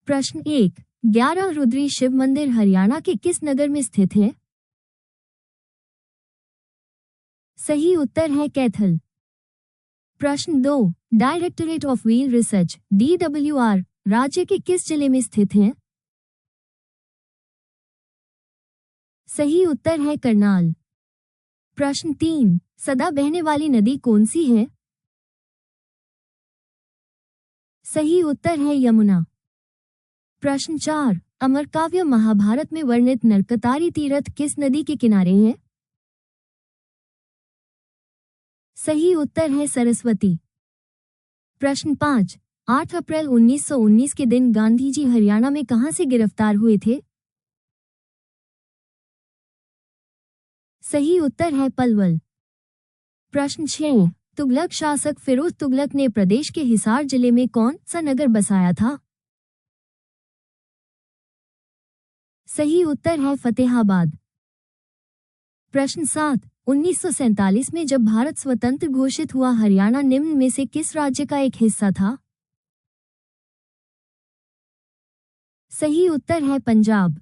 प्रश्न 1। 11 रुद्री शिव मंदिर हरियाणा के किस नगर में स्थित है? सही उत्तर है कैथल। प्रश्न 2। Directorate of wheel research DWR राज्य के किस जिले में स्थित है? सही उत्तर है करनाल। प्रश्न 3। सदा बहने वाली नदी कौन सी है? सही उत्तर है यमुना। प्रश्न 4। अमर काव्य महाभारत में वर्णित नरकतारी तीर्थ किस नदी के किनारे है? सही उत्तर है सरस्वती। प्रश्न 5। 8 अप्रैल 1919 के दिन गांधी जी हरियाणा में कहां से गिरफ्तार हुए थे? सही उत्तर है पलवल। प्रश्न 6। तुगलक शासक फिरोज तुगलक ने प्रदेश के हिसार जिले में कौन सा नगर बसाया था? सही उत्तर है फतेहाबाद। प्रश्न 7। 1947 में जब भारत स्वतंत्र घोषित हुआ हरियाणा निम्न में से किस राज्य का एक हिस्सा था? सही उत्तर है पंजाब।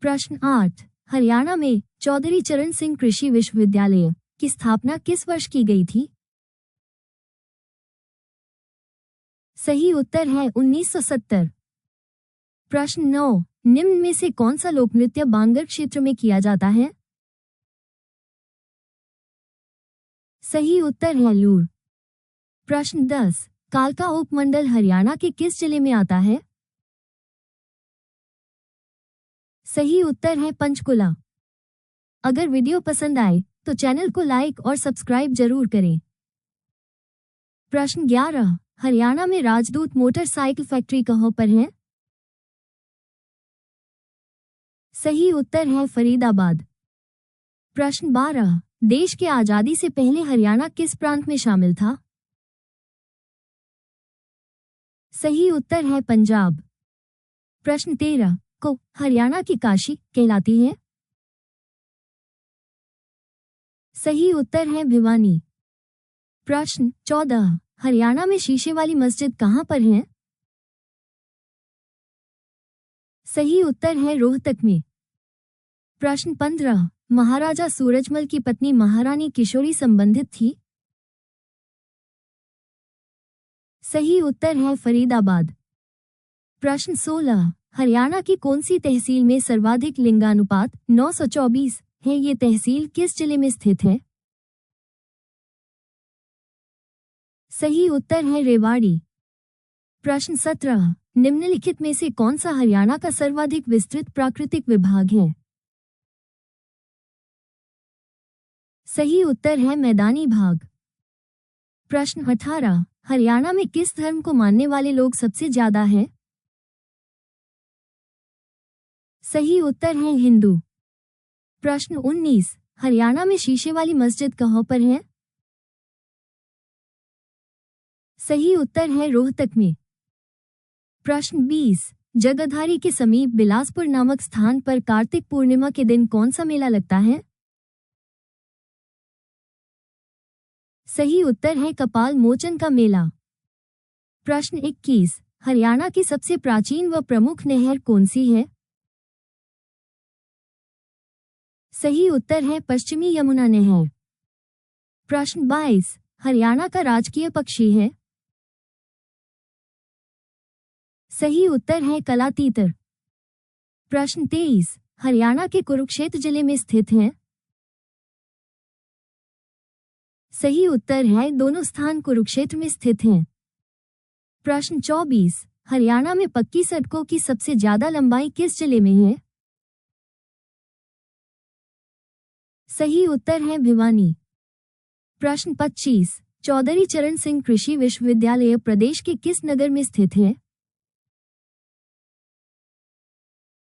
प्रश्न 8। हरियाणा में चौधरी चरण सिंह कृषि विश्वविद्यालय की स्थापना किस वर्ष की गई थी? सही उत्तर है 1970। प्रश्न 9। निम्न में से कौन सा लोक नृत्य बांगर क्षेत्र में किया जाता है? सही उत्तर है लूर। प्रश्न 10। कालका उपमंडल हरियाणा के किस जिले में आता है? सही उत्तर है पंचकुला। अगर वीडियो पसंद आए तो चैनल को लाइक और सब्सक्राइब जरूर करें। प्रश्न 11। हरियाणा में राजदूत मोटरसाइकिल फैक्ट्री कहाँ पर है? सही उत्तर है फरीदाबाद। प्रश्न 12। देश के आजादी से पहले हरियाणा किस प्रांत में शामिल था? सही उत्तर है पंजाब। प्रश्न 13। को हरियाणा की काशी कहलाती है? सही उत्तर है भिवानी। प्रश्न 14। हरियाणा में शीशे वाली मस्जिद कहां पर है? सही उत्तर है रोहतक में। प्रश्न 15। महाराजा सूरजमल की पत्नी महारानी किशोरी संबंधित थी? सही उत्तर है फरीदाबाद। प्रश्न 16। हरियाणा की कौन सी तहसील में सर्वाधिक लिंगानुपात 924 है? ये तहसील किस जिले में स्थित है? सही उत्तर है रेवाड़ी। प्रश्न 17। निम्नलिखित में से कौन सा हरियाणा का सर्वाधिक विस्तृत प्राकृतिक विभाग है? सही उत्तर है मैदानी भाग। प्रश्न 18। हरियाणा में किस धर्म को मानने वाले लोग सबसे ज्यादा हैं? सही उत्तर है हिंदू। प्रश्न 19। हरियाणा में शीशे वाली मस्जिद कहाँ पर है? सही उत्तर है रोहतक में। प्रश्न 20। जगधारी के समीप बिलासपुर नामक स्थान पर कार्तिक पूर्णिमा के दिन कौन सा मेला लगता है? सही उत्तर है कपाल मोचन का मेला। प्रश्न 21। हरियाणा की सबसे प्राचीन व प्रमुख नहर कौन सी है? सही उत्तर है पश्चिमी यमुना नहर। प्रश्न 22। हरियाणा का राजकीय पक्षी है? सही उत्तर है कला तीतर। प्रश्न 23। हरियाणा के कुरुक्षेत्र जिले में स्थित है? सही उत्तर है दोनों स्थान कुरुक्षेत्र में स्थित हैं। प्रश्न 24। हरियाणा में पक्की सड़कों की सबसे ज्यादा लंबाई किस जिले में है? सही उत्तर है भिवानी। प्रश्न 25। चौधरी चरण सिंह कृषि विश्वविद्यालय प्रदेश के किस नगर में स्थित है?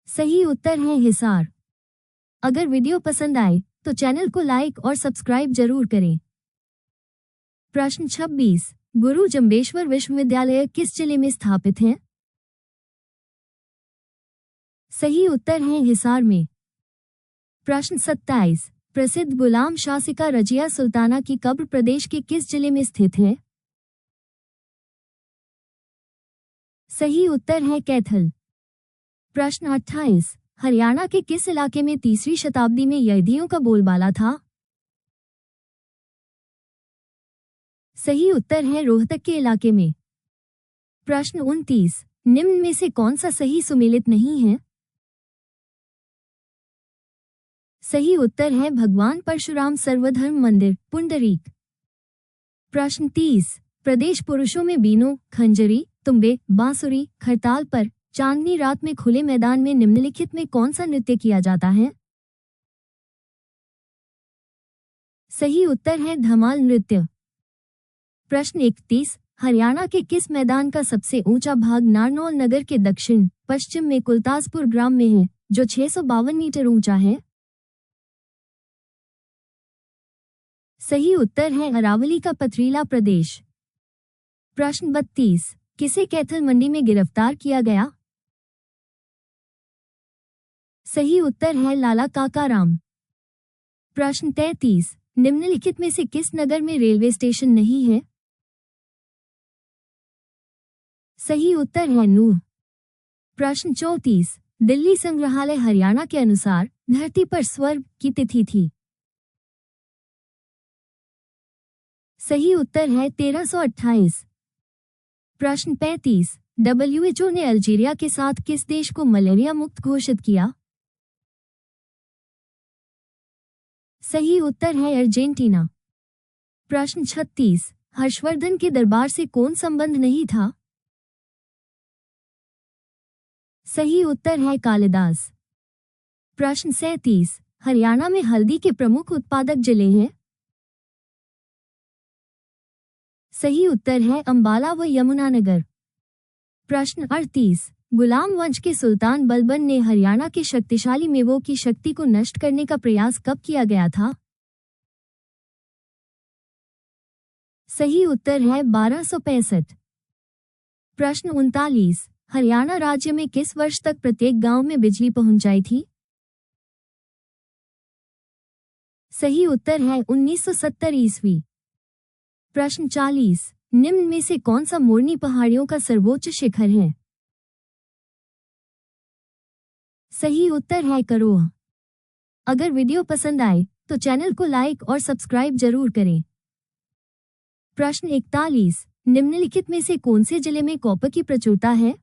सही उत्तर है हिसार। अगर वीडियो पसंद आए तो चैनल को लाइक और सब्सक्राइब जरूर करें। प्रश्न 26। गुरु जम्बेश्वर विश्वविद्यालय किस जिले में स्थापित है? सही उत्तर है हिसार में। प्रश्न 27। प्रसिद्ध गुलाम शासिका रजिया सुल्ताना की कब्र प्रदेश के किस जिले में स्थित है? सही उत्तर है कैथल। प्रश्न 28, हरियाणा के किस इलाके में 3वीं शताब्दी में यज्ञों का बोलबाला था? सही उत्तर है रोहतक के इलाके में। प्रश्न 29, निम्न में से कौन सा सही सुमेलित नहीं है? सही उत्तर है भगवान परशुराम सर्वधर्म मंदिर, पुंडरीक। प्रश्न 30, प्रदेश पुरुषों में बीनों, खंजरी, तुम्बे, बांसुरी, खरताल पर चांदनी रात में खुले मैदान में निम्नलिखित में कौन सा नृत्य किया जाता है? सही उत्तर है धमाल नृत्य। प्रश्न 31, हरियाणा के किस मैदान का सबसे ऊंचा भाग नारनौल नगर के दक्षिण पश्चिम में कुलतासपुर ग्राम में है, जो 652 मीटर ऊंचा है? सही उत्तर है अरावली का पथरीला प्रदेश। प्रश्न 32, किसे कैथल मंडी में गिरफ्तार किया गया? सही उत्तर है लाला काकाराम। प्रश्न 33, निम्नलिखित में से किस नगर में रेलवे स्टेशन नहीं है? सही उत्तर है नूह। प्रश्न 34, दिल्ली संग्रहालय हरियाणा के अनुसार धरती पर स्वर्ग की तिथि थी? सही उत्तर है 1328। प्रश्न 35, WHO ने अल्जीरिया के साथ किस देश को मलेरिया मुक्त घोषित किया? सही उत्तर है अर्जेंटीना। प्रश्न 36, हर्षवर्धन के दरबार से कौन संबंध नहीं था? सही उत्तर है कालिदास। प्रश्न 37, हरियाणा में हल्दी के प्रमुख उत्पादक जिले हैं? सही उत्तर है अंबाला व यमुनानगर। प्रश्न 38, गुलाम वंश के सुल्तान बलबन ने हरियाणा के शक्तिशाली मेवों की शक्ति को नष्ट करने का प्रयास कब किया गया था? सही उत्तर है 1265। प्रश्न 39, हरियाणा राज्य में किस वर्ष तक प्रत्येक गांव में बिजली पहुंच जाई थी? सही उत्तर है 1970 ईस्वी। प्रश्न 40, निम्न में से कौन सा मोरनी पहाड़ियों का सर्वोच्च शिखर है? सही उत्तर है करोह। अगर वीडियो पसंद आए तो चैनल को लाइक और सब्सक्राइब जरूर करें। प्रश्न 41, निम्नलिखित में से कौन से जिले में कॉपर की प्रचुरता है?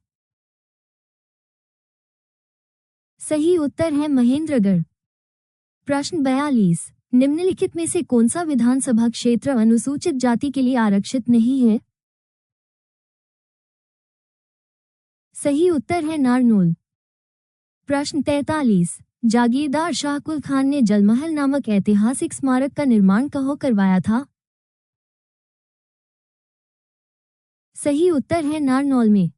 सही उत्तर है महेंद्रगढ़। प्रश्न 42, निम्नलिखित में से कौन सा विधानसभा क्षेत्र अनुसूचित जाति के लिए आरक्षित नहीं है? सही उत्तर है नारनौल। प्रश्न 43, जागीरदार शाहकुल खान ने जलमहल नामक ऐतिहासिक स्मारक का निर्माण कहाँ करवाया था? सही उत्तर है नारनौल में।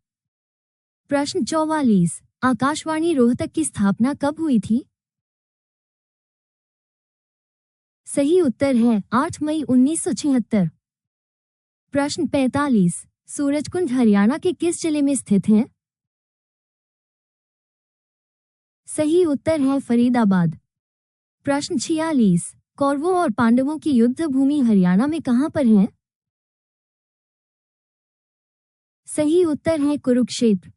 प्रश्न 44, आकाशवाणी रोहतक की स्थापना कब हुई थी? सही उत्तर है 8 मई 1976। प्रश्न 45, सूरजकुंड हरियाणा के किस जिले में स्थित है? सही उत्तर है फरीदाबाद। प्रश्न 46, कौरवों और पांडवों की युद्ध भूमि हरियाणा में कहां पर है? सही उत्तर है कुरुक्षेत्र।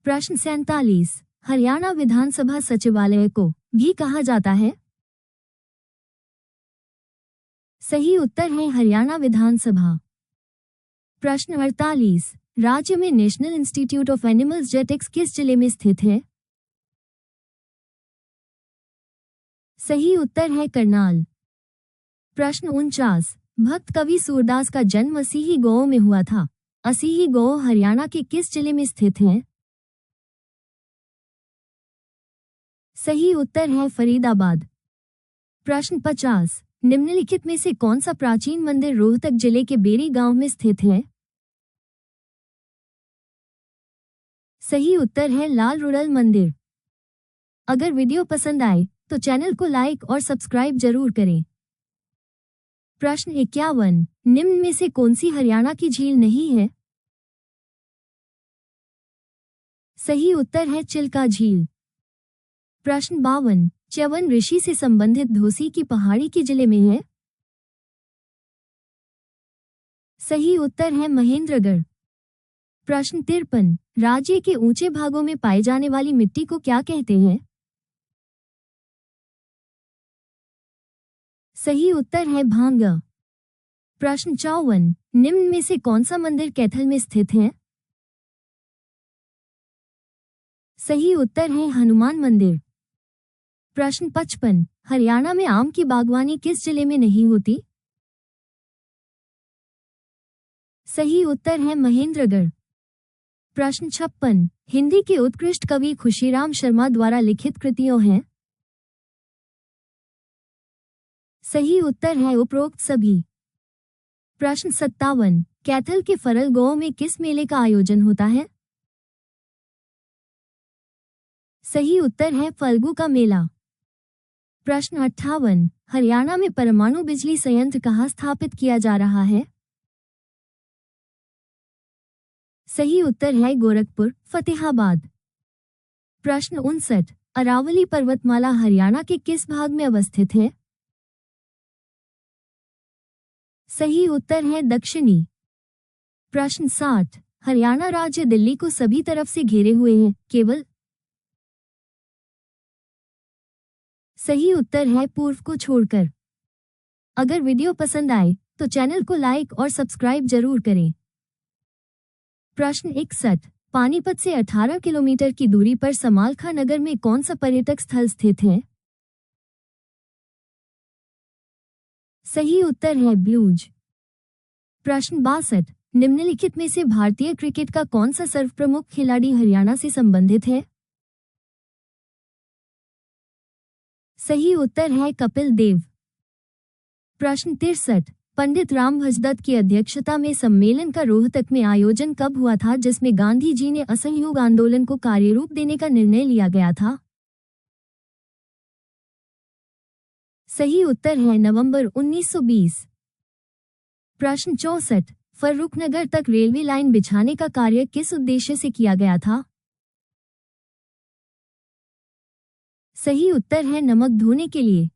प्रश्न 47, हरियाणा विधानसभा सचिवालय को भी कहा जाता है? सही उत्तर है हरियाणा विधानसभा। प्रश्न 48, राज्य में नेशनल इंस्टीट्यूट ऑफ एनिमल्स जेटिक्स किस जिले में स्थित है? सही उत्तर है करनाल। प्रश्न 49, भक्त कवि सूरदास का जन्म असीही गांव में हुआ था। असीही गांव हरियाणा के किस जिले में स्थित है? सही उत्तर है फरीदाबाद। प्रश्न 50, निम्नलिखित में से कौन सा प्राचीन मंदिर रोहतक जिले के बेरी गांव में स्थित है? सही उत्तर है लाल रुड़ल मंदिर। अगर वीडियो पसंद आए तो चैनल को लाइक और सब्सक्राइब जरूर करें। प्रश्न 51, निम्न में से कौन सी हरियाणा की झील नहीं है? सही उत्तर है चिल्का झील। प्रश्न 52, च्यवन ऋषि से संबंधित धोसी की पहाड़ी के जिले में है? सही उत्तर है महेंद्रगढ़। प्रश्न 53, राज्य के ऊंचे भागों में पाए जाने वाली मिट्टी को क्या कहते हैं? सही उत्तर है भांग। प्रश्न 54, निम्न में से कौन सा मंदिर कैथल में स्थित है? सही उत्तर है हनुमान मंदिर। प्रश्न 55, हरियाणा में आम की बागवानी किस जिले में नहीं होती? सही उत्तर है महेंद्रगढ़। प्रश्न 56, हिंदी के उत्कृष्ट कवि खुशीराम शर्मा द्वारा लिखित कृतियों हैं? सही उत्तर है उपरोक्त सभी। प्रश्न 57, कैथल के फरल गांव में किस मेले का आयोजन होता है? सही उत्तर है फल्गु का मेला। प्रश्न 58, हरियाणा में परमाणु बिजली संयंत्र कहाँ स्थापित किया जा रहा है? सही उत्तर है गोरखपुर, फतेहाबाद। प्रश्न 59, अरावली पर्वतमाला हरियाणा के किस भाग में अवस्थित है? सही उत्तर है दक्षिणी। प्रश्न 60, हरियाणा राज्य दिल्ली को सभी तरफ से घेरे हुए है, केवल? सही उत्तर है पूर्व को छोड़कर। अगर वीडियो पसंद आए तो चैनल को लाइक और सब्सक्राइब जरूर करें। प्रश्न 61, पानीपत से 18 किलोमीटर की दूरी पर समालखा नगर में कौन सा पर्यटक स्थल स्थित है? सही उत्तर है ब्लूज। प्रश्न 62, निम्नलिखित में से भारतीय क्रिकेट का कौन सा सर्वप्रमुख खिलाड़ी हरियाणा से संबंधित है? सही उत्तर है कपिल देव। प्रश्न 63, पंडित राम भजदत्त की अध्यक्षता में सम्मेलन का रोहतक में आयोजन कब हुआ था जिसमें गांधी जी ने असहयोग आंदोलन को कार्यरूप देने का निर्णय लिया गया था? सही उत्तर है नवंबर 1920। प्रश्न 64, फर्रुखनगर तक रेलवे लाइन बिछाने का कार्य किस उद्देश्य से किया गया था? सही उत्तर है नमक धोने के लिए।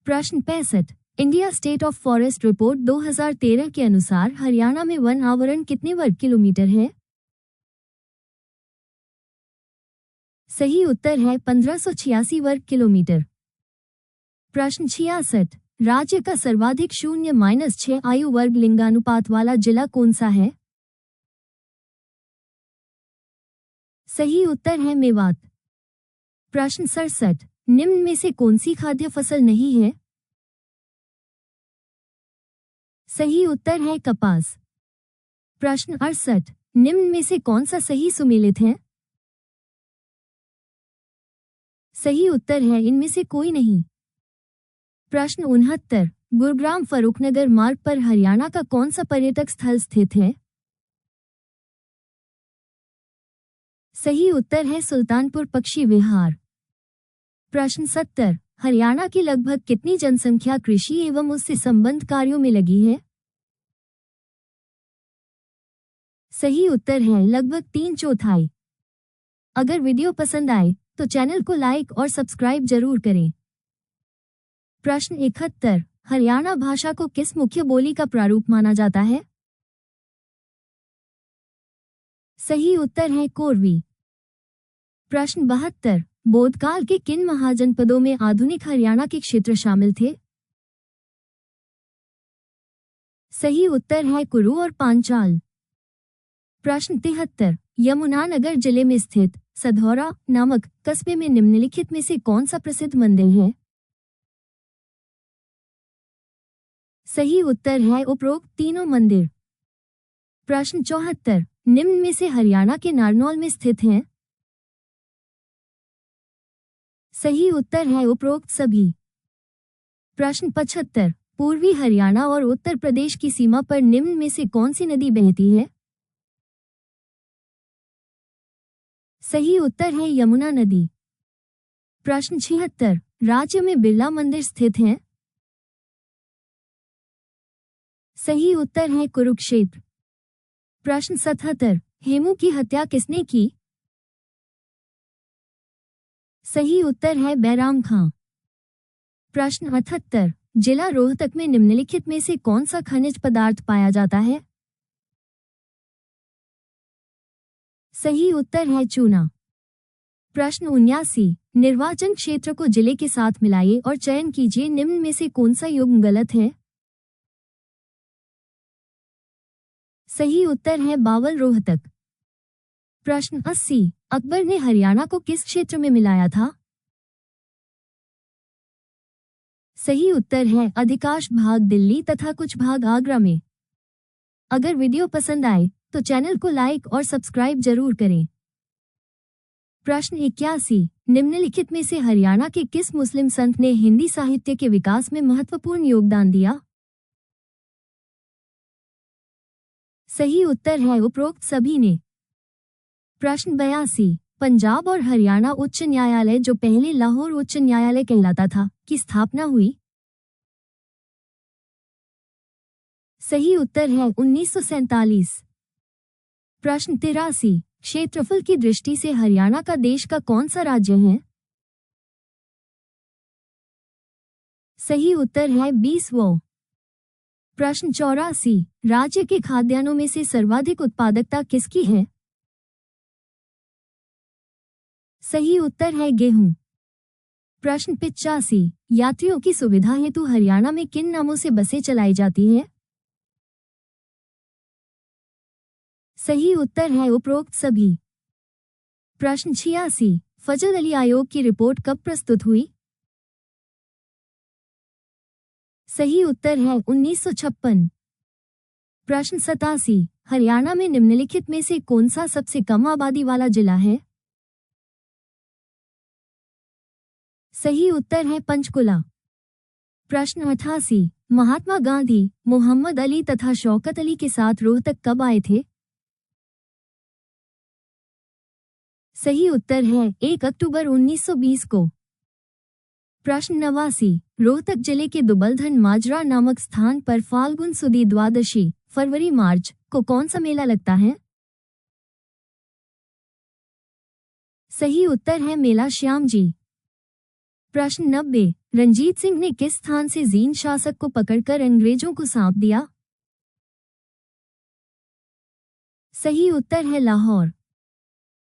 प्रश्न 65, India state of forest report 2013 के अनुसार हरियाणा में वन आवरण कितने वर्ग किलोमीटर है? सही उत्तर है 1586 वर्ग किलोमीटर। प्रश्न 66, राज्य का सर्वाधिक 0-6 आयु वर्ग लिंगानुपात वाला जिला कौन सा है? सही उत्तर है मेवात। प्रश्न 67, निम्न में से कौन सी खाद्य फसल नहीं है? सही उत्तर है कपास। प्रश्न 68, निम्न में से कौन सा सही सुमेलित है? सही उत्तर है इनमें से कोई नहीं। प्रश्न 69, गुरुग्राम फर्रुखनगर मार्ग पर हरियाणा का कौन सा पर्यटक स्थल स्थित है? सही उत्तर है सुल्तानपुर पक्षी विहार। प्रश्न 70, हरियाणा की लगभग कितनी जनसंख्या कृषि एवं उससे संबद्ध कार्यों में लगी है? सही उत्तर है लगभग 3/4। अगर वीडियो पसंद आए तो चैनल को लाइक और सब्सक्राइब जरूर करें। प्रश्न 71, हरियाणा भाषा को किस मुख्य बोली का प्रारूप माना जाता है? सही उत्तर है कोरवी। प्रश्न 72, बोधकाल के किन महाजनपदों में आधुनिक हरियाणा के क्षेत्र शामिल थे? सही उत्तर है कुरु और पांचाल। प्रश्न 73, यमुनानगर जिले में स्थित सधौरा नामक कस्बे में निम्नलिखित में से कौन सा प्रसिद्ध मंदिर है? सही उत्तर है उपरोक्त तीनों मंदिर। प्रश्न 74, निम्न में से हरियाणा के नारनौल में स्थित हैं? सही उत्तर है उपरोक्त सभी। प्रश्न 75, पूर्वी हरियाणा और उत्तर प्रदेश की सीमा पर निम्न में से कौन सी नदी बहती है? सही उत्तर है यमुना नदी। प्रश्न 76, राज्य में बिरला मंदिर स्थित है? सही उत्तर है कुरुक्षेत्र। प्रश्न 77, हेमू की हत्या किसने की? सही उत्तर है बैराम खां। प्रश्न 78, जिला रोहतक में निम्नलिखित में से कौन सा खनिज पदार्थ पाया जाता है? सही उत्तर है चूना। प्रश्न 79, निर्वाचन क्षेत्र को जिले के साथ मिलाइए और चयन कीजिए, निम्न में से कौन सा युग्म गलत है? सही उत्तर है बावल रोहतक। प्रश्न 80, अकबर ने हरियाणा को किस क्षेत्र में मिलाया था? सही उत्तर है अधिकांश भाग दिल्ली तथा कुछ भाग आगरा में। अगर वीडियो पसंद आए तो चैनल को लाइक और सब्सक्राइब जरूर करें। प्रश्न 81, निम्नलिखित में से हरियाणा के किस मुस्लिम संत ने हिंदी साहित्य के विकास में महत्वपूर्ण योगदान दिया? सही उत्तर है उपरोक्त सभी ने। प्रश्न 82, पंजाब और हरियाणा उच्च न्यायालय, जो पहले लाहौर उच्च न्यायालय कहलाता था, की स्थापना हुई? सही उत्तर है 1947। प्रश्न 83, क्षेत्रफल की दृष्टि से हरियाणा का देश का कौन सा राज्य है? सही उत्तर है 20वां। प्रश्न 84, राज्य के खाद्यान्नों में से सर्वाधिक उत्पादकता किसकी है? सही उत्तर है गेहूं। प्रश्न 85, यात्रियों की सुविधा हेतु हरियाणा में किन नामों से बसें चलाई जाती हैं? सही उत्तर है उपरोक्त सभी। प्रश्न 86, फजल अली आयोग की रिपोर्ट कब प्रस्तुत हुई? सही उत्तर है 1956। प्रश्न 87, हरियाणा में निम्नलिखित में से कौन सा सबसे कम आबादी वाला जिला है? सही उत्तर है पंचकुला। प्रश्न 88, महात्मा गांधी मोहम्मद अली तथा शौकत अली के साथ रोहतक कब आए थे? सही उत्तर है 1 अक्टूबर 1920 को। प्रश्न 89, रोहतक जिले के दुबलधन माजरा नामक स्थान पर फाल्गुन सुदी द्वादशी फरवरी मार्च को कौन सा मेला लगता है? सही उत्तर है मेला श्याम जी। प्रश्न 90, रंजीत सिंह ने किस स्थान से जींद शासक को पकड़कर अंग्रेजों को सौंप दिया? सही उत्तर है लाहौर।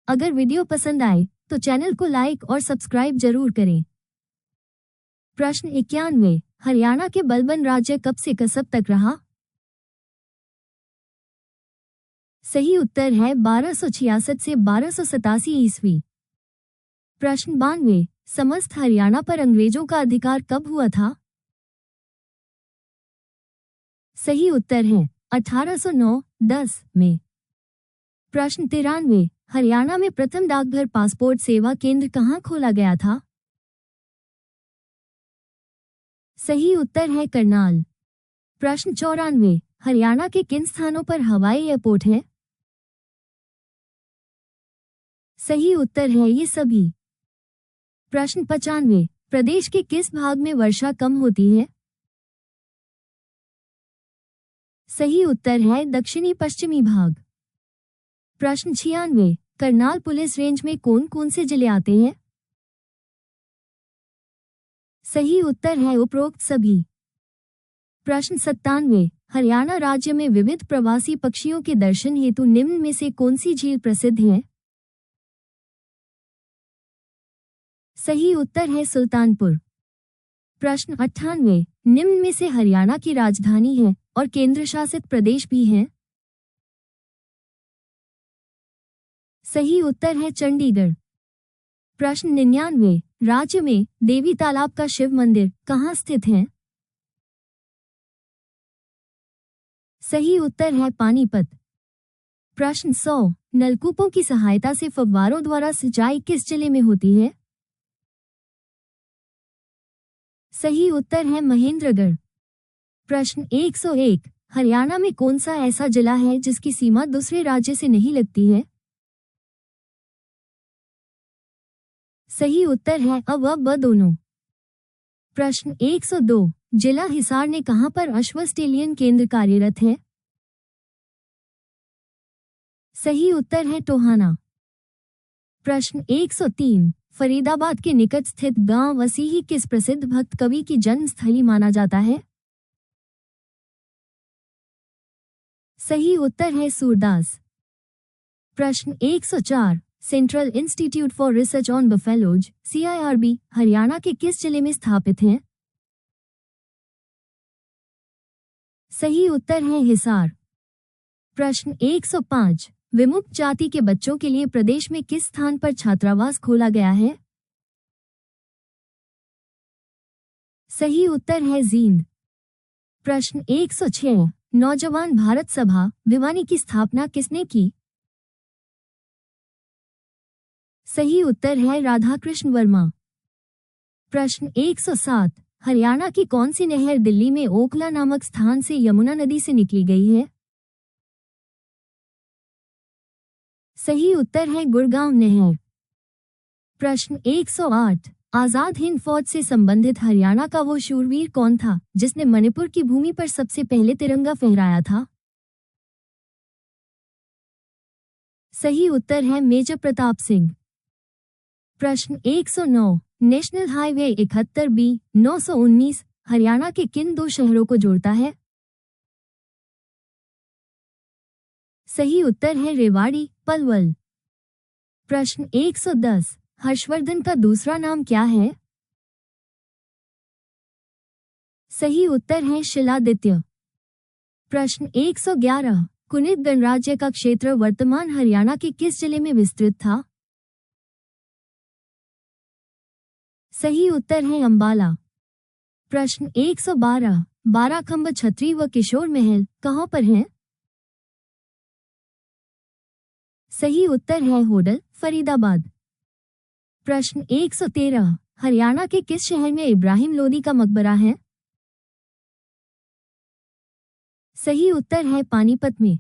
अगर वीडियो पसंद आए तो चैनल को लाइक और सब्सक्राइब जरूर करें। प्रश्न 91, हरियाणा के बलबन राज्य कब से कसब तक रहा? सही उत्तर है 1266 से 1287 ईस्वी। प्रश्न 92, समस्त हरियाणा पर अंग्रेजों का अधिकार कब हुआ था? सही उत्तर है 1809-10 में। प्रश्न 93, हरियाणा में प्रथम डाकघर पासपोर्ट सेवा केंद्र कहाँ खोला गया था? सही उत्तर है करनाल। प्रश्न 94, हरियाणा के किन स्थानों पर हवाई एयरपोर्ट है? सही उत्तर है ये सभी। प्रश्न 95, प्रदेश के किस भाग में वर्षा कम होती है? सही उत्तर है दक्षिणी पश्चिमी भाग। प्रश्न 96, करनाल पुलिस रेंज में कौन कौन से जिले आते हैं? सही उत्तर है उपरोक्त सभी। प्रश्न 97, हरियाणा राज्य में विविध प्रवासी पक्षियों के दर्शन हेतु निम्न में से कौन सी झील प्रसिद्ध है? सही उत्तर है सुल्तानपुर। प्रश्न 98, निम्न में से हरियाणा की राजधानी है और केंद्र शासित प्रदेश भी है? सही उत्तर है चंडीगढ़। प्रश्न 99, राज्य में देवी तालाब का शिव मंदिर कहाँ स्थित है? सही उत्तर है पानीपत। प्रश्न 100, नलकूपों की सहायता से फव्वारों द्वारा सिंचाई किस जिले में होती है? सही उत्तर है महेंद्रगढ़। प्रश्न 101, हरियाणा में कौन सा ऐसा जिला है जिसकी सीमा दूसरे राज्य से नहीं लगती है? सही उत्तर है अ व ब दोनों। प्रश्न 102, जिला हिसार ने कहां पर अश्वस्टेलियन केंद्र कार्यरत है? सही उत्तर है टोहाना। प्रश्न 103, फरीदाबाद के निकट स्थित गांव वसीही किस प्रसिद्ध भक्त कवि की जन्मस्थली माना जाता है? सही उत्तर है सूरदास। प्रश्न 104, central institute for research on buffaloes CIRB Haryana के किस जिले में स्थापित है? सही उत्तर है हिसार। प्रश्न 105, विमुक्त जाति के बच्चों के लिए प्रदेश में किस स्थान पर छात्रावास खोला गया है? सही उत्तर है जींद। प्रश्न 106, नौजवान भारत सभा भिवानी की स्थापना किसने की? सही उत्तर है राधाकृष्ण वर्मा। प्रश्न 107, हरियाणा की कौन सी नहर दिल्ली में ओखला नामक स्थान से यमुना नदी से निकली गई है? सही उत्तर है गुड़गांव नहर। प्रश्न 108, आजाद हिंद फौज से संबंधित हरियाणा का वो शूरवीर कौन था जिसने मणिपुर की भूमि पर सबसे पहले तिरंगा फहराया था? सही उत्तर है मेजर प्रताप सिंह। प्रश्न 109, नेशनल हाईवे 71B 919 हरियाणा के किन दो शहरों को जोड़ता है? सही उत्तर है रेवाड़ी पलवल। प्रश्न 110, हर्षवर्धन का दूसरा नाम क्या है? सही उत्तर है शिलादित्य। प्रश्न 111, कुनित गणराज्य का क्षेत्र वर्तमान हरियाणा के किस जिले में विस्तृत था? सही उत्तर है अंबाला। प्रश्न 112, बाराखंब छतरी व किशोर महल कहाँ पर हैं? सही उत्तर है होडल फरीदाबाद। प्रश्न 113, हरियाणा के किस शहर में इब्राहिम लोदी का मकबरा है? सही उत्तर है पानीपत में।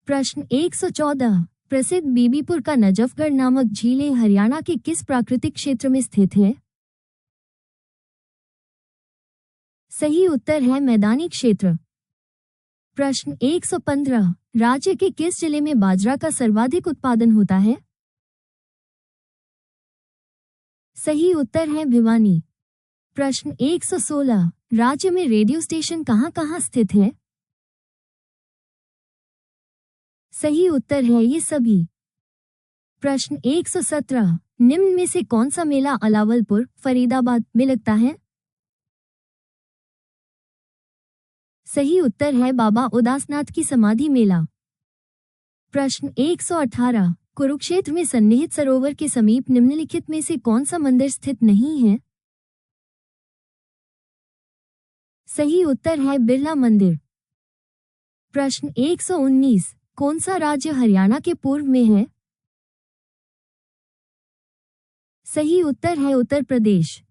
प्रश्न 114, प्रसिद्ध बीबीपुर का नजफगढ़ नामक झीलें हरियाणा के किस प्राकृतिक क्षेत्र में स्थित है? सही उत्तर है मैदानी क्षेत्र। प्रश्न 115, राज्य के किस जिले में बाजरा का सर्वाधिक उत्पादन होता है? सही उत्तर है भिवानी। प्रश्न 116, राज्य में रेडियो स्टेशन कहाँ स्थित है? सही उत्तर है ये सभी। प्रश्न 117, निम्न में से कौन सा मेला अलावलपुर फरीदाबाद में लगता है? सही उत्तर है बाबा उदासनाथ की समाधि मेला। प्रश्न 118, कुरुक्षेत्र में सन्निहित सरोवर के समीप निम्नलिखित में से कौन सा मंदिर स्थित नहीं है? सही उत्तर है बिरला मंदिर। प्रश्न 119, कौन सा राज्य हरियाणा के पूर्व में है? सही उत्तर है उत्तर प्रदेश।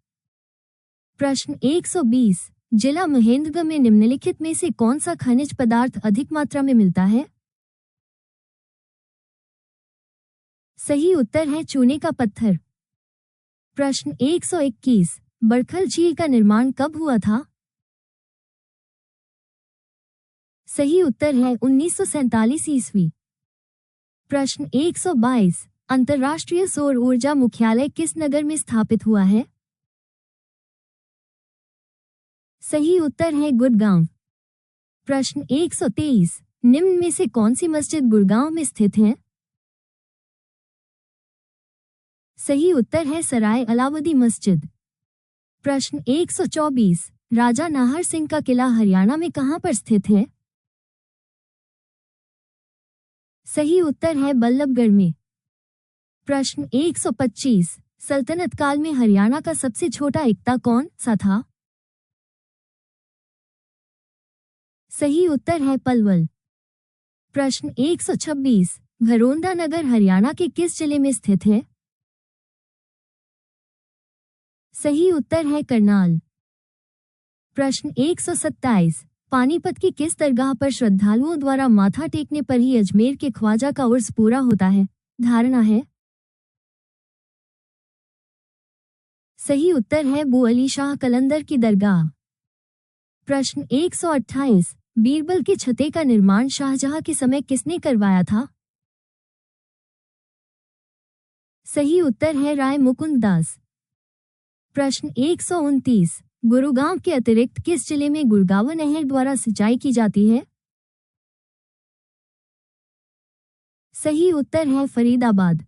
प्रश्न 120, जिला महेंद्रगढ़ में निम्नलिखित में से कौन सा खनिज पदार्थ अधिक मात्रा में मिलता है? सही उत्तर है चूने का पत्थर। प्रश्न 121, बड़खल झील का निर्माण कब हुआ था? सही उत्तर है 1947 ईस्वी। प्रश्न 122, अंतर्राष्ट्रीय सौर ऊर्जा मुख्यालय किस नगर में स्थापित हुआ है? सही उत्तर है गुड़गांव। प्रश्न 123, निम्न में से कौन सी मस्जिद गुड़गांव में स्थित है? सही उत्तर है सराय अलाउद्दीन मस्जिद। प्रश्न 124, राजा नाहर सिंह का किला हरियाणा में कहाँ पर स्थित है? सही उत्तर है बल्लभगढ़ में। प्रश्न 125, सल्तनत काल में हरियाणा का सबसे छोटा इक्ता कौन सा था? सही उत्तर है पलवल। प्रश्न 126, घरोंदा नगर हरियाणा के किस जिले में स्थित है? सही उत्तर है करनाल। प्रश्न 127, पानीपत की किस दरगाह पर श्रद्धालुओं द्वारा माथा टेकने पर ही अजमेर के ख्वाजा का उर्स पूरा होता है? धारणा है। सही उत्तर है बू अली शाह कलंदर की दरगाह। प्रश्न 128, बीरबल के छते का निर्माण शाहजहां के समय किसने करवाया था? सही उत्तर है राय मुकुंद दास। प्रश्न 129, गुरुगांव के अतिरिक्त किस जिले में गुड़गांव नहर द्वारा सिंचाई की जाती है? सही उत्तर है फरीदाबाद।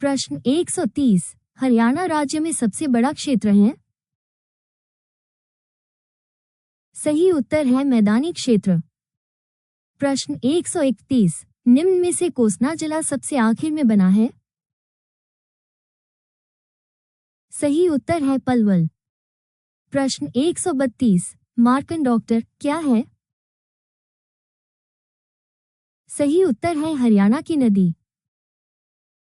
प्रश्न 130, हरियाणा राज्य में सबसे बड़ा क्षेत्र है? सही उत्तर है मैदानी क्षेत्र। प्रश्न 131, निम्न में से कोसना जिला सबसे आखिर में बना है? सही उत्तर है पलवल। प्रश्न 132, मार्कंडोक्टर क्या है? सही उत्तर है हरियाणा की नदी।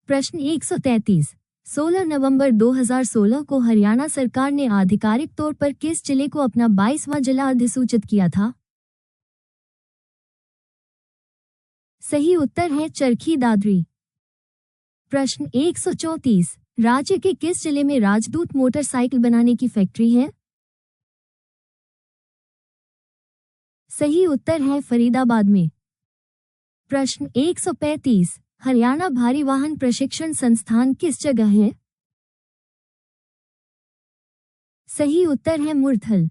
प्रश्न 133, 16 नवंबर 2016 को हरियाणा सरकार ने आधिकारिक तौर पर किस जिले को अपना 22वां जिला अधिसूचित किया था? सही उत्तर है चरखी दादरी। प्रश्न 134, राज्य के किस जिले में राजदूत मोटरसाइकिल बनाने की फैक्ट्री है? सही उत्तर है फरीदाबाद में। प्रश्न 135, हरियाणा भारी वाहन प्रशिक्षण संस्थान किस जगह है? सही उत्तर है मुरथल।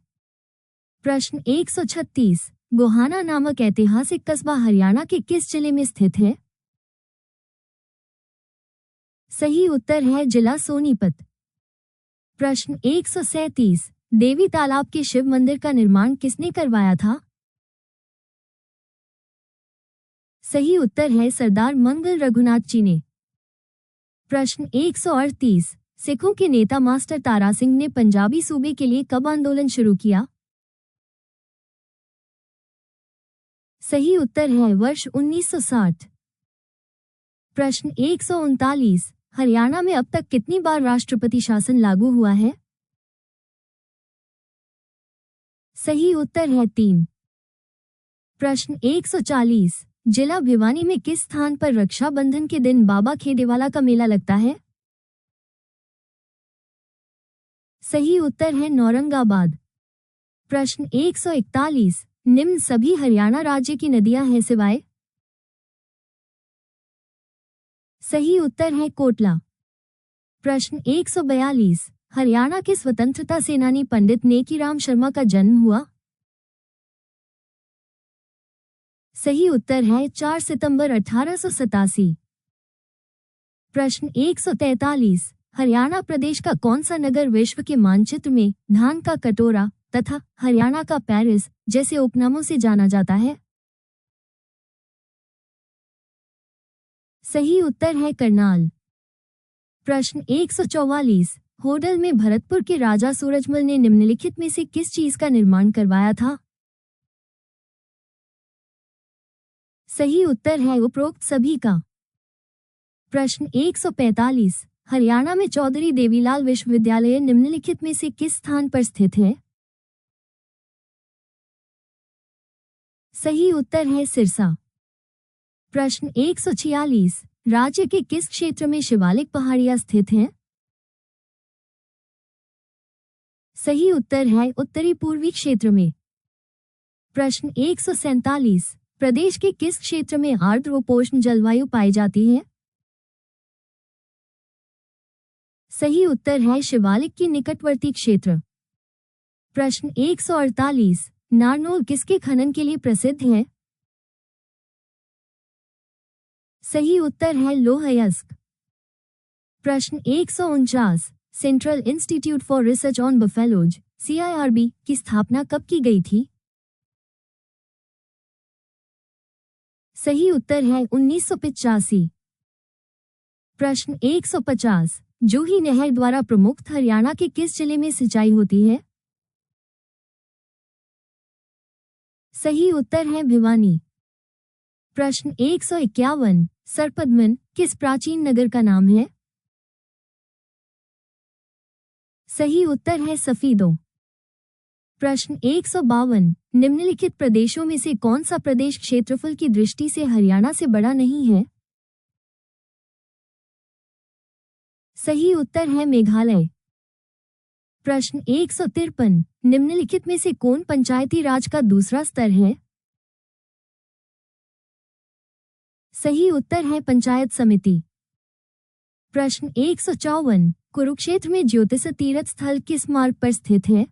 प्रश्न 136, गोहाना नामक ऐतिहासिक कस्बा हरियाणा के किस जिले में स्थित है? सही उत्तर है जिला सोनीपत। प्रश्न 137, देवी तालाब के शिव मंदिर का निर्माण किसने करवाया था? सही उत्तर है सरदार मंगल रघुनाथ जी ने। प्रश्न 138, सिखों के नेता मास्टर तारा सिंह ने पंजाबी सूबे के लिए कब आंदोलन शुरू किया? सही उत्तर है वर्ष 1960। प्रश्न 139, हरियाणा में अब तक कितनी बार राष्ट्रपति शासन लागू हुआ है? सही उत्तर है 3। प्रश्न 140, जिला भिवानी में किस स्थान पर रक्षाबंधन के दिन बाबा खेदेवाला का मेला लगता है? सही उत्तर है नौरंगाबाद। प्रश्न 141, निम्न सभी हरियाणा राज्य की नदियां हैं सिवाय? सही उत्तर है कोटला। प्रश्न 142, हरियाणा के स्वतंत्रता सेनानी पंडित नेकीराम शर्मा का जन्म हुआ? सही उत्तर है 4 सितंबर 1887। प्रश्न 143, हरियाणा प्रदेश का कौन सा नगर विश्व के मानचित्र में धान का कटोरा तथा हरियाणा का पेरिस जैसे उपनामों से जाना जाता है? सही उत्तर है करनाल। प्रश्न 144, होडल में भरतपुर के राजा सूरजमल ने निम्नलिखित में से किस चीज का निर्माण करवाया था? सही उत्तर है उपरोक्त सभी का। प्रश्न 145, हरियाणा में चौधरी देवीलाल विश्वविद्यालय निम्नलिखित में से किस स्थान पर स्थित है? सही उत्तर है सिरसा। प्रश्न 146, राज्य के किस क्षेत्र में शिवालिक पहाड़ियां स्थित हैं? सही उत्तर है उत्तरी पूर्वी क्षेत्र में। प्रश्न 147, प्रदेश के किस क्षेत्र में आर्द्र उपोष्ण जलवायु पाई जाती है? सही उत्तर है शिवालिक की निकटवर्ती क्षेत्र। प्रश्न 148, नारनौल किसके खनन के लिए प्रसिद्ध है? सही उत्तर है लौह अयस्क। प्रश्न 149, central institute for research on buffaloes CIRB की स्थापना कब की गई थी? सही उत्तर है 1985। प्रश्न 150, जूही नहर द्वारा प्रमुख हरियाणा के किस जिले में सिंचाई होती है? सही उत्तर है भिवानी। प्रश्न 151, सरपदमन किस प्राचीन नगर का नाम है? सही उत्तर है सफीदों। प्रश्न 152, निम्नलिखित प्रदेशों में से कौन सा प्रदेश क्षेत्रफल की दृष्टि से हरियाणा से बड़ा नहीं है? सही उत्तर है मेघालय। प्रश्न 153, निम्नलिखित में से कौन पंचायती राज का दूसरा स्तर है? सही उत्तर है पंचायत समिति। प्रश्न 154, कुरुक्षेत्र में ज्योतिष तीर्थ स्थल किस मार्ग पर स्थित है?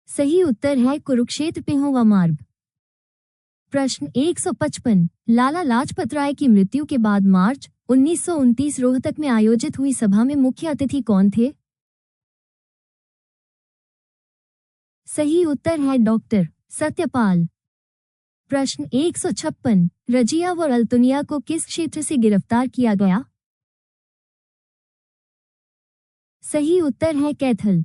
सही उत्तर है कुरुक्षेत्र पेहोवा मार्ग। प्रश्न 155, लाला लाजपत राय की मृत्यु के बाद मार्च 1929 रोहतक में आयोजित हुई सभा में मुख्य अतिथि कौन थे? सही उत्तर है डॉक्टर सत्यपाल। प्रश्न 156, रजिया व अल्तुनिया को किस क्षेत्र से गिरफ्तार किया गया? सही उत्तर है कैथल।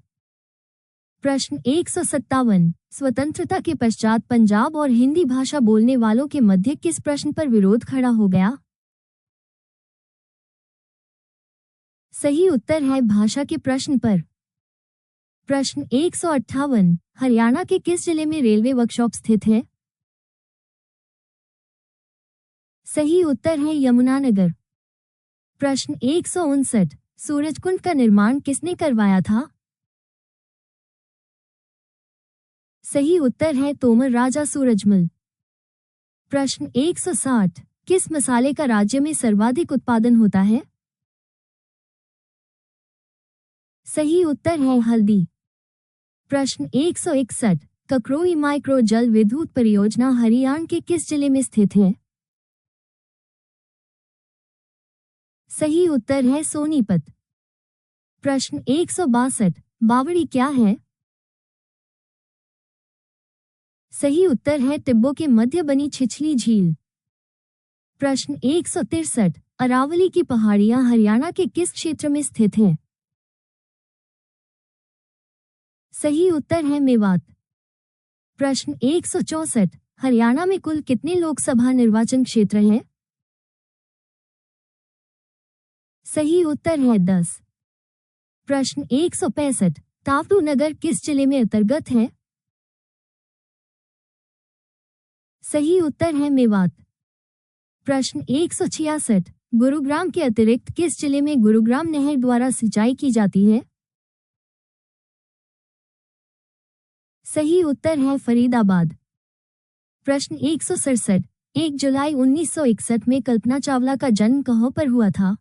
प्रश्न 157, स्वतंत्रता के पश्चात पंजाब और हिंदी भाषा बोलने वालों के मध्य किस प्रश्न पर विरोध खड़ा हो गया? सही उत्तर है भाषा के प्रश्न पर। प्रश्न 158, हरियाणा के किस जिले में रेलवे वर्कशॉप स्थित है? सही उत्तर है यमुनानगर। प्रश्न 159, सूरजकुंड का निर्माण किसने करवाया था? सही उत्तर है तोमर राजा सूरजमल। प्रश्न 160, किस मसाले का राज्य में सर्वाधिक उत्पादन होता है? सही उत्तर है हल्दी। प्रश्न 161, ककरोई माइक्रो जल विद्युत परियोजना हरियाणा के किस जिले में स्थित है? सही उत्तर है सोनीपत। प्रश्न 162, बावड़ी क्या है? सही उत्तर है तिब्बो के मध्य बनी छिछली झील। प्रश्न 163, अरावली की पहाड़ियां हरियाणा के किस क्षेत्र में स्थित हैं? सही उत्तर है मेवात। प्रश्न 164, हरियाणा में कुल कितने लोकसभा निर्वाचन क्षेत्र हैं? सही उत्तर है 10। प्रश्न 165, तावटू नगर किस जिले में अंतर्गत है? सही उत्तर है मेवात। प्रश्न 166, गुरुग्राम के अतिरिक्त किस जिले में गुरुग्राम नहर द्वारा सिंचाई की जाती है? सही उत्तर है फरीदाबाद। प्रश्न 167, 1 जुलाई 1961 में कल्पना चावला का जन्म कहाँ पर हुआ था?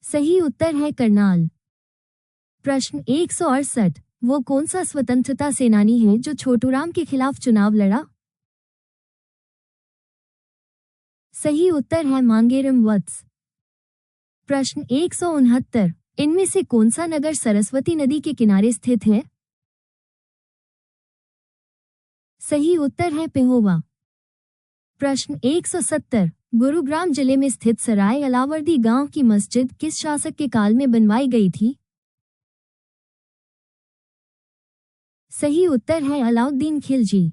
सही उत्तर है करनाल। प्रश्न 168, वो कौन सा स्वतंत्रता सेनानी है जो छोटूराम के खिलाफ चुनाव लड़ा? सही उत्तर है मांगेराम वत्स। प्रश्न 169, इनमें से कौन सा नगर सरस्वती नदी के किनारे स्थित है? सही उत्तर है पेहोवा। प्रश्न 170, गुरुग्राम जिले में स्थित सराय अलावर्दी गांव की मस्जिद किस शासक के काल में बनवाई गई थी? सही उत्तर है अलाउद्दीन खिलजी।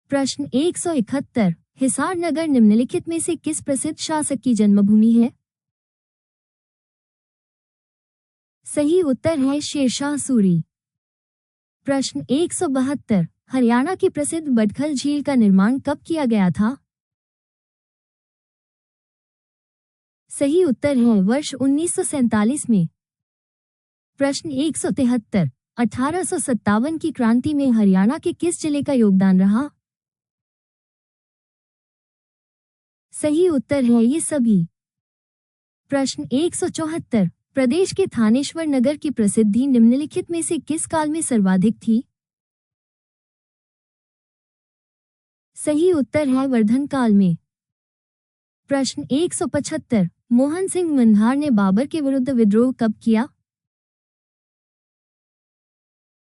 प्रश्न 171, हिसार नगर निम्नलिखित में से किस प्रसिद्ध शासक की जन्मभूमि है? सही उत्तर है शेरशाह सूरी। प्रश्न 172, हरियाणा की प्रसिद्ध बडखल झील का निर्माण कब किया गया था? सही उत्तर है वर्ष 1947 में। प्रश्न 173, 1857 की क्रांति में हरियाणा के किस जिले का योगदान रहा? सही उत्तर है ये सभी। प्रश्न 174, प्रदेश के थानेश्वर नगर की प्रसिद्धि निम्नलिखित में से किस काल में सर्वाधिक थी? सही उत्तर है वर्धन काल में। प्रश्न 175, मोहन सिंह मंधार ने बाबर के विरुद्ध विद्रोह कब किया?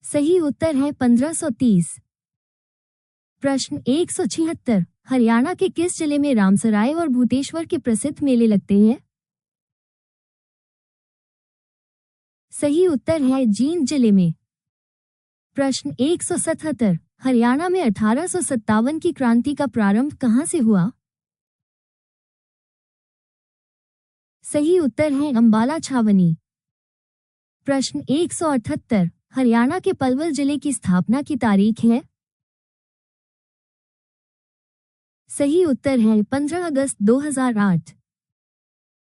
सही उत्तर है 1530। प्रश्न 176, हरियाणा के किस जिले में रामसराय और भूतेश्वर के प्रसिद्ध मेले लगते हैं? सही उत्तर है जींद जिले में। प्रश्न 177, हरियाणा में 1857 की क्रांति का प्रारंभ कहां से हुआ? सही उत्तर है अंबाला छावनी। प्रश्न 178, हरियाणा के पलवल जिले की स्थापना की तारीख है? सही उत्तर है 15 अगस्त 2008।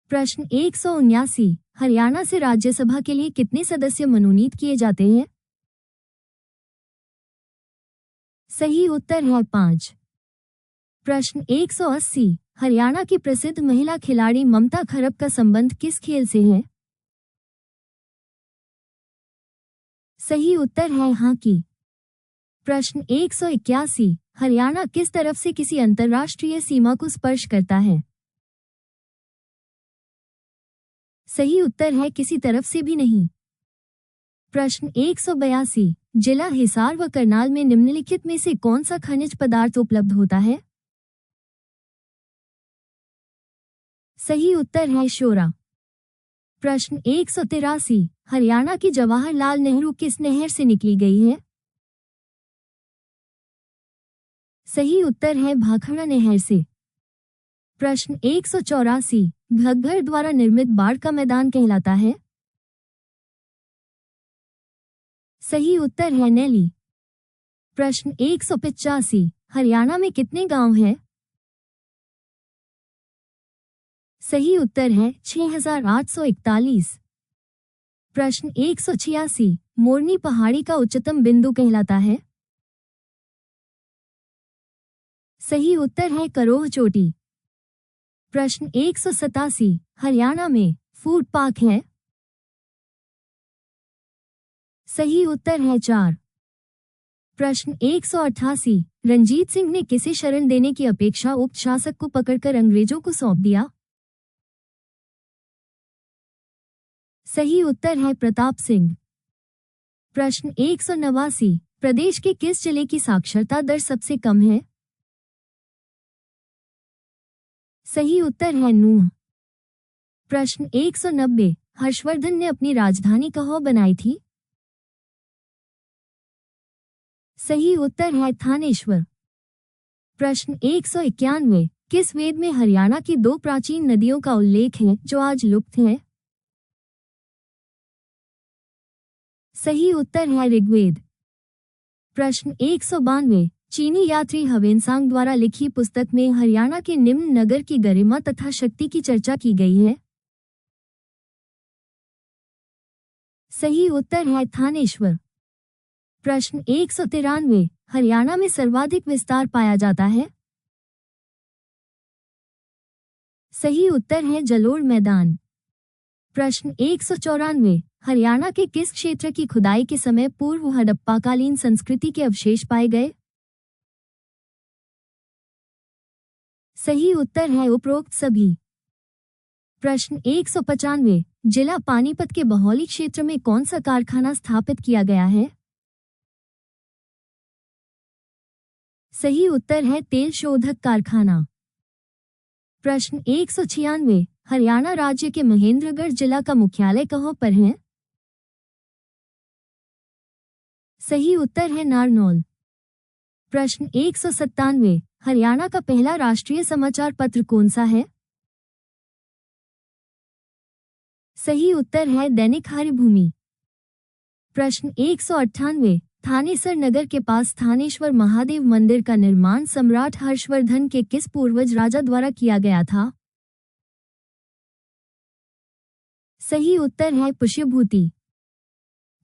प्रश्न 179, हरियाणा से राज्यसभा के लिए कितने सदस्य मनोनीत किए जाते हैं? सही उत्तर है 5। प्रश्न 180, हरियाणा की प्रसिद्ध महिला खिलाड़ी ममता खरब का संबंध किस खेल से है? सही उत्तर है हॉकी। प्रश्न 181, हरियाणा किस तरफ से किसी अंतर्राष्ट्रीय सीमा को स्पर्श करता है? सही उत्तर है किसी तरफ से भी नहीं। प्रश्न 182, जिला हिसार व करनाल में निम्नलिखित में से कौन सा खनिज पदार्थ उपलब्ध होता है? सही उत्तर है शोरा। प्रश्न 183, हरियाणा की जवाहरलाल नेहरू किस नहर से निकली गई है? सही उत्तर है भाखड़ा नहर से। प्रश्न 184, घग्गर द्वारा निर्मित बाढ़ का मैदान कहलाता है? सही उत्तर है नैली। प्रश्न 185, हरियाणा में कितने गांव हैं? सही उत्तर है 6841। प्रश्न 186, मोरनी पहाड़ी का उच्चतम बिंदु कहलाता है? सही उत्तर है करोह चोटी। प्रश्न 187, हरियाणा में फूड पार्क है? सही उत्तर है 4। प्रश्न 188, रंजीत सिंह ने किसे शरण देने की अपेक्षा उक्त शासक को पकड़कर अंग्रेजों को सौंप दिया? सही उत्तर है प्रताप सिंह। प्रश्न 189, प्रदेश के किस जिले की साक्षरता दर सबसे कम है? सही उत्तर है नूंह। प्रश्न 190, हर्षवर्धन ने अपनी राजधानी कहाँ बनाई थी? सही उत्तर है थानेश्वर। प्रश्न 191, किस वेद में हरियाणा की 2 प्राचीन नदियों का उल्लेख है जो आज लुप्त है? सही उत्तर है ऋग्वेद। प्रश्न 192, चीनी यात्री हवेनसांग द्वारा लिखी पुस्तक में हरियाणा के निम्न नगर की गरिमा तथा शक्ति की चर्चा की गई है? सही उत्तर है थानेश्वर। प्रश्न 193, हरियाणा में सर्वाधिक विस्तार पाया जाता है? सही उत्तर है जलोढ़ मैदान। प्रश्न 194, हरियाणा के किस क्षेत्र की खुदाई के समय पूर्व हड़प्पाकालीन संस्कृति के अवशेष पाए गए? सही उत्तर है उपरोक्त सभी। प्रश्न 195, जिला पानीपत के बहौली क्षेत्र में कौन सा कारखाना स्थापित किया गया है? सही उत्तर है तेल शोधक कारखाना। प्रश्न 196, हरियाणा राज्य के महेंद्रगढ़ जिला का मुख्यालय कहाँ पर है? सही उत्तर है नारनौल। प्रश्न 197, हरियाणा का पहला राष्ट्रीय समाचार पत्र कौन सा है? सही उत्तर है दैनिक हरिभूमि। प्रश्न 198, थानेसर नगर के पास थानेश्वर महादेव मंदिर का निर्माण सम्राट हर्षवर्धन के किस पूर्वज राजा द्वारा किया गया था? सही उत्तर है पुष्यभूति।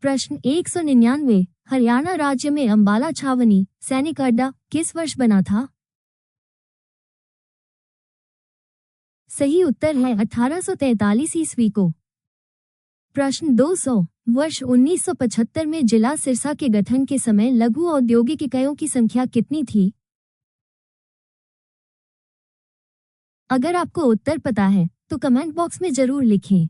प्रश्न 199, हरियाणा राज्य में अंबाला छावनी सैनिक अड्डा किस वर्ष बना था? सही उत्तर है 1843 ईस्वी को। प्रश्न 200, वर्ष 1975 में जिला सिरसा के गठन के समय लघु औद्योगिक इकाइयों की संख्या कितनी थी? अगर आपको उत्तर पता है तो कमेंट बॉक्स में जरूर लिखें।